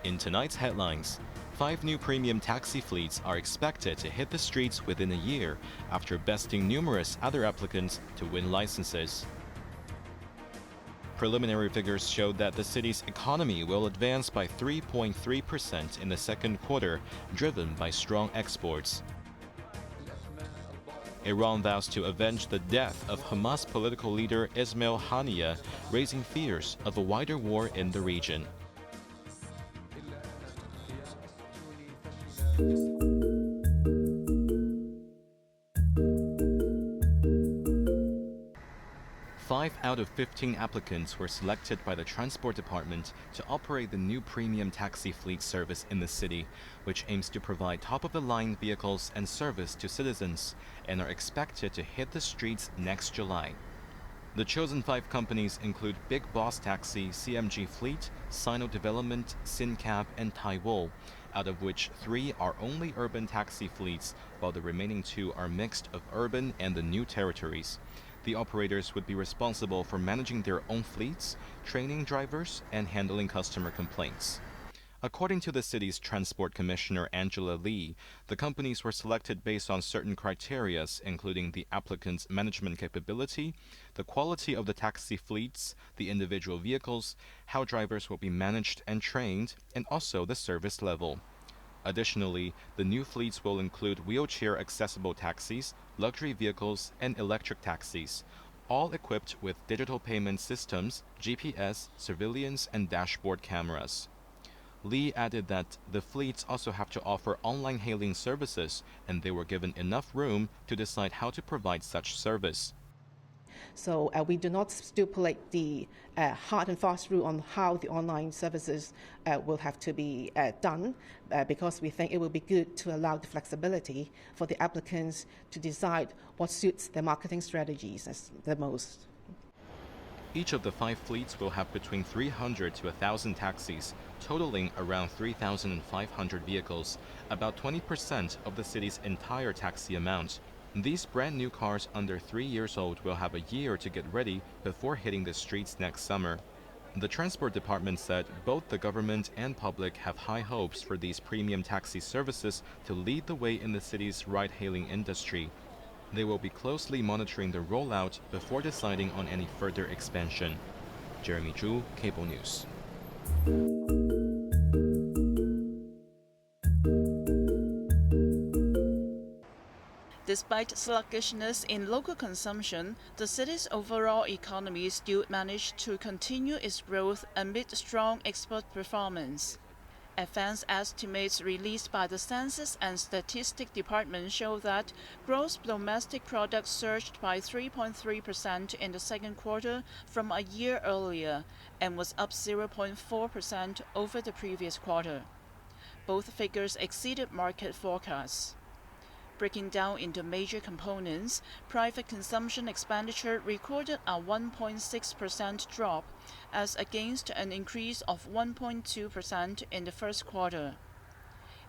In tonight's headlines, 5 new premium taxi fleets are expected to hit the streets within a year after besting numerous other applicants to win licenses. Preliminary figures showed that the city's economy will advance by 3.3% in the second quarter, driven by strong exports. Iran vows to avenge the death of Hamas political leader Ismail Haniyeh, raising fears of a wider war in the region. Five out of 15 applicants were selected by the Transport Department to operate the new premium taxi fleet service in the city, which aims to provide top-of-the-line vehicles and service to citizens, and are expected to hit the streets next July. The chosen 5 companies include Big Boss Taxi, CMG Fleet, Sino Development, SynCab, and Taiwo, out of which 3 are only urban taxi fleets, while the remaining 2 are mixed of urban and the new territories. The operators would be responsible for managing their own fleets, training drivers, and handling customer complaints. According to the city's Transport Commissioner Angela Lee, the companies were selected based on certain criteria, including the applicant's management capability, the quality of the taxi fleets, the individual vehicles, how drivers will be managed and trained, and also the service level. Additionally, the new fleets will include wheelchair-accessible taxis, luxury vehicles, and electric taxis, all equipped with digital payment systems, GPS, surveillance, and dashboard cameras. Lee added that the fleets also have to offer online hailing services, and they were given enough room to decide how to provide such service. So we do not stipulate the hard and fast rule on how the online services will have to be done, because we think it will be good to allow the flexibility for the applicants to decide what suits their marketing strategies as the most. Each of the 5 fleets will have between 300 to 1,000 taxis, totaling around 3,500 vehicles, about 20% of the city's entire taxi amount. These brand new cars under 3 years old will have a year to get ready before hitting the streets next summer. The Transport Department said both the government and public have high hopes for these premium taxi services to lead the way in the city's ride-hailing industry. They will be closely monitoring the rollout before deciding on any further expansion. Jeremy Zhu, Cable News. Despite sluggishness in local consumption, the city's overall economy still managed to continue its growth amid strong export performance. Advance estimates released by the Census and Statistics Department show that gross domestic product surged by 3.3% in the second quarter from a year earlier and was up 0.4% over the previous quarter. Both figures exceeded market forecasts. Breaking down into major components, private consumption expenditure recorded a 1.6% drop as against an increase of 1.2% in the first quarter.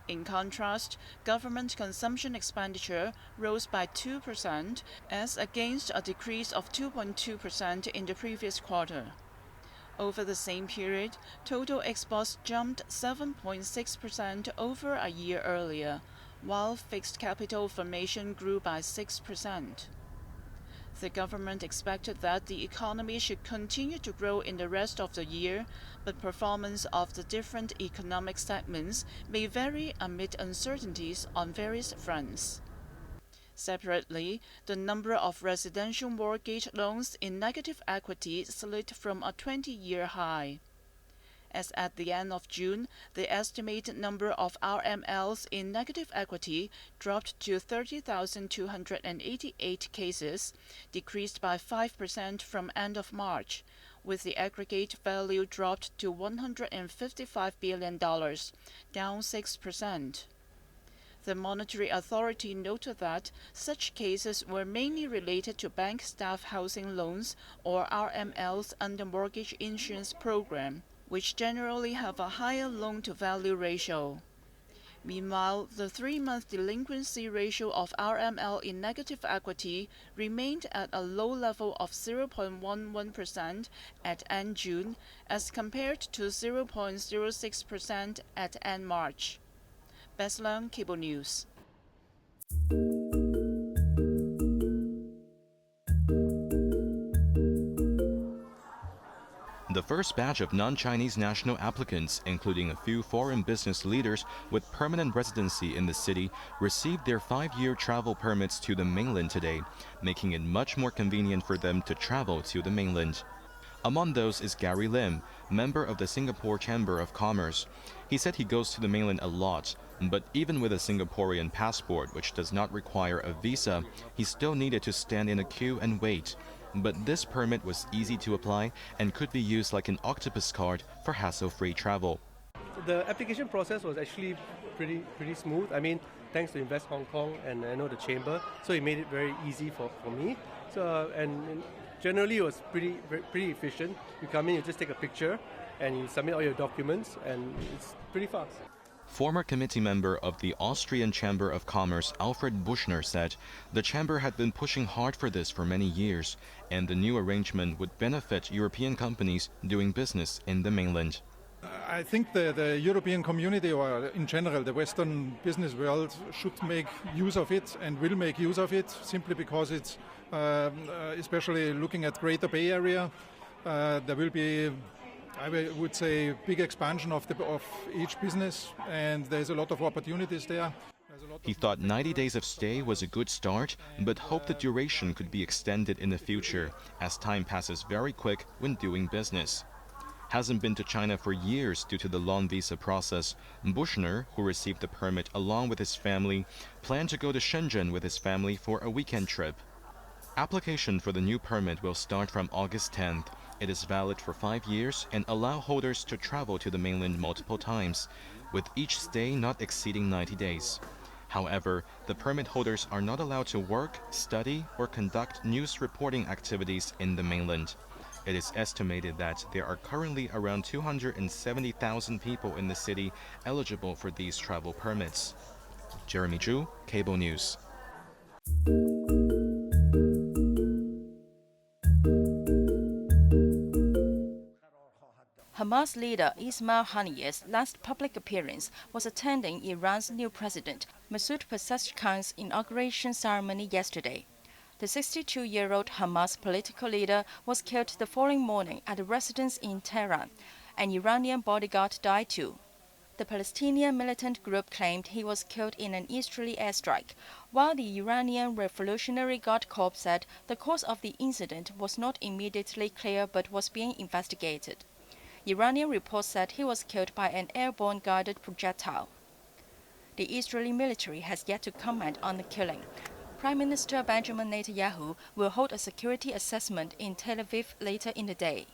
In contrast, government consumption expenditure rose by 2% as against a decrease of 2.2% in the previous quarter. Over the same period, total exports jumped 7.6% over a year earlier, while fixed capital formation grew by 6%. The government expected that the economy should continue to grow in the rest of the year, but performance of the different economic segments may vary amid uncertainties on various fronts. Separately, the number of residential mortgage loans in negative equity slid from a 20-year high. As at the end of June, the estimated number of RMLs in negative equity dropped to 30,288 cases, decreased by 5% from end of March, with the aggregate value dropped to $155 billion, down 6%. The Monetary Authority noted that such cases were mainly related to bank staff housing loans or RMLs under mortgage insurance program, which generally have a higher loan-to-value ratio. Meanwhile, the 3-month delinquency ratio of RML in negative equity remained at a low level of 0.11% at end June as compared to 0.06% at end March. Bess Leung, Cable News. The first batch of non-Chinese national applicants, including a few foreign business leaders with permanent residency in the city, received their 5-year travel permits to the mainland today, making it much more convenient for them to travel to the mainland. Among those is Gary Lim, member of the Singapore Chamber of Commerce. He said he goes to the mainland a lot, but even with a Singaporean passport which does not require a visa, he still needed to stand in a queue and wait. But this permit was easy to apply and could be used like an octopus card for hassle-free travel. The application process was actually pretty smooth. I mean, thanks to Invest Hong Kong and I know the chamber, so it made it very easy for me. So and generally it was pretty efficient. You come in, you just take a picture, and you submit all your documents, and it's pretty fast. Former committee member of the Austrian Chamber of Commerce, Alfred Buschner, said the chamber had been pushing hard for this for many years, and the new arrangement would benefit European companies doing business in the mainland. I think the European community, or in general the Western business world, should make use of it and will make use of it, simply because it's, especially looking at Greater Bay Area, there will be, I would say, big expansion of each business, and there's a lot of opportunities there. He thought 90 days of stay was a good start, but hoped the duration could be extended in the future, as time passes very quick when doing business. Hasn't been to China for years due to the long visa process. Buschner, who received the permit along with his family, planned to go to Shenzhen with his family for a weekend trip. Application for the new permit will start from August 10th. It is valid for 5 years and allow holders to travel to the mainland multiple times, with each stay not exceeding 90 days. However, the permit holders are not allowed to work, study, or conduct news reporting activities in the mainland. It is estimated that there are currently around 270,000 people in the city eligible for these travel permits. Jeremy Zhu, Cable News. Hamas leader Ismail Haniyeh's last public appearance was attending Iran's new president, Masoud Pezeshkian's inauguration ceremony yesterday. The 62-year-old Hamas political leader was killed the following morning at a residence in Tehran. An Iranian bodyguard died too. The Palestinian militant group claimed he was killed in an Israeli airstrike, while the Iranian Revolutionary Guard Corps said the cause of the incident was not immediately clear but was being investigated. Iranian reports said he was killed by an airborne guided projectile. The Israeli military has yet to comment on the killing. Prime Minister Benjamin Netanyahu will hold a security assessment in Tel Aviv later in the day.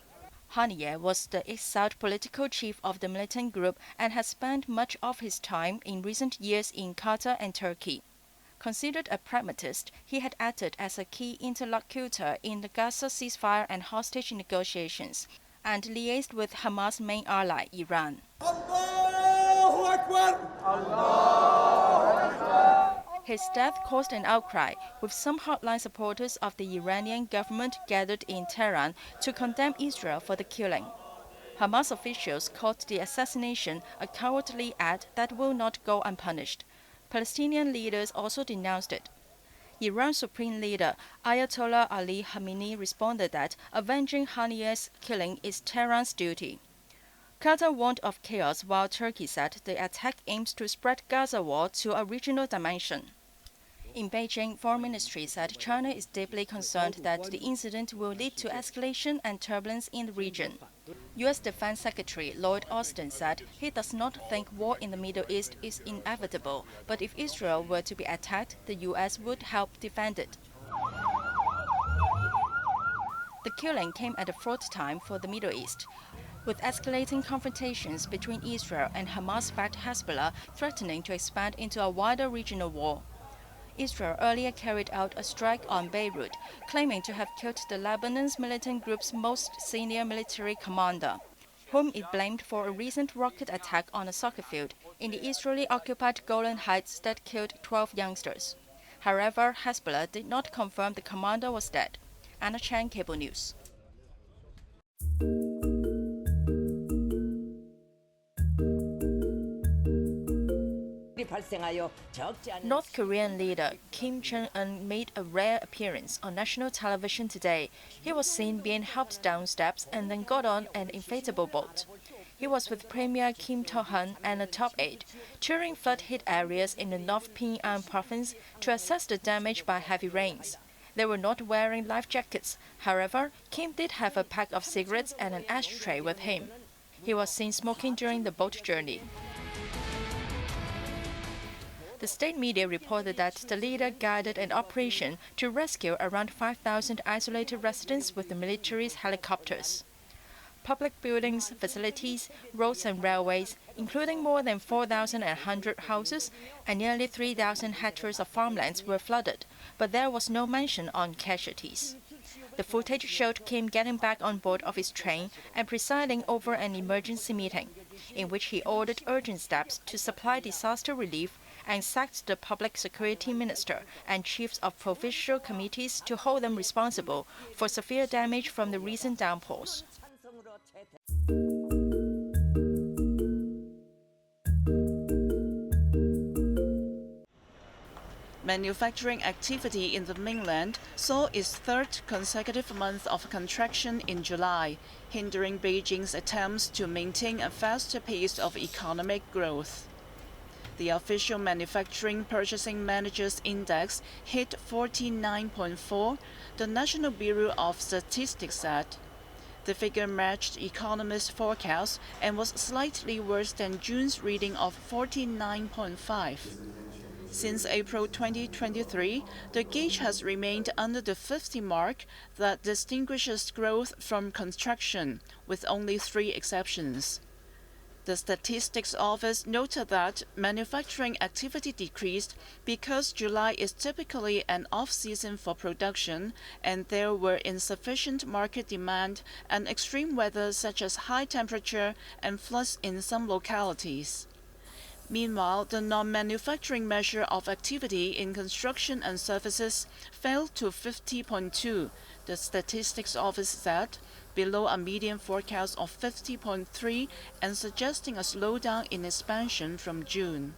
Haniyeh was the exiled political chief of the militant group and has spent much of his time in recent years in Qatar and Turkey. Considered a pragmatist, he had acted as a key interlocutor in the Gaza ceasefire and hostage negotiations, and liaised with Hamas' main ally, Iran. Allahu Akbar! Allahu Akbar! His death caused an outcry, with some hardline supporters of the Iranian government gathered in Tehran to condemn Israel for the killing. Hamas officials called the assassination a cowardly act that will not go unpunished. Palestinian leaders also denounced it. Iran's supreme leader Ayatollah Ali Khamenei responded that avenging Haniyeh's killing is Tehran's duty. Qatar warned of chaos, while Turkey said the attack aims to spread Gaza war to a regional dimension. In Beijing, Foreign Ministry said China is deeply concerned that the incident will lead to escalation and turbulence in the region. U.S. Defense Secretary Lloyd Austin said he does not think war in the Middle East is inevitable, but if Israel were to be attacked, the U.S. would help defend it. The killing came at a fraught time for the Middle East, with escalating confrontations between Israel and Hamas-backed Hezbollah threatening to expand into a wider regional war. Israel earlier carried out a strike on Beirut, claiming to have killed the Lebanon's militant group's most senior military commander. whom it blamed for a recent rocket attack on a soccer field in the Israeli occupied Golan Heights that killed 12 youngsters. However, Hezbollah did not confirm the commander was dead. Anna Chan, Cable News. North Korean leader Kim Jong-un made a rare appearance on national television today. He was seen being helped down steps and then got on an inflatable boat. He was with Premier Kim To-han and a top aide, touring flood-hit areas in the North Pyeongchang province to assess the damage by heavy rains. They were not wearing life jackets. However, Kim did have a pack of cigarettes and an ashtray with him. He was seen smoking during the boat journey. The state media reported that the leader guided an operation to rescue around 5,000 isolated residents with the military's helicopters. Public buildings, facilities, roads and railways, including more than 4,100 houses and nearly 3,000 hectares of farmlands were flooded, but there was no mention on casualties. The footage showed Kim getting back on board of his train and presiding over an emergency meeting, in which he ordered urgent steps to supply disaster relief and sacked the public security minister and chiefs of provincial committees to hold them responsible for severe damage from the recent downpours. Manufacturing activity in the mainland saw its third consecutive month of contraction in July, hindering Beijing's attempts to maintain a faster pace of economic growth. The official Manufacturing Purchasing Managers Index hit 49.4, the National Bureau of Statistics said. The figure matched economists' forecasts and was slightly worse than June's reading of 49.5. Since April 2023, the gauge has remained under the 50 mark that distinguishes growth from contraction, with only 3 exceptions. The Statistics Office noted that manufacturing activity decreased because July is typically an off-season for production and there were insufficient market demand and extreme weather such as high temperature and floods in some localities. Meanwhile, the non-manufacturing measure of activity in construction and services fell to 50.2, the Statistics Office said, below a median forecast of 50.3 and suggesting a slowdown in expansion from June.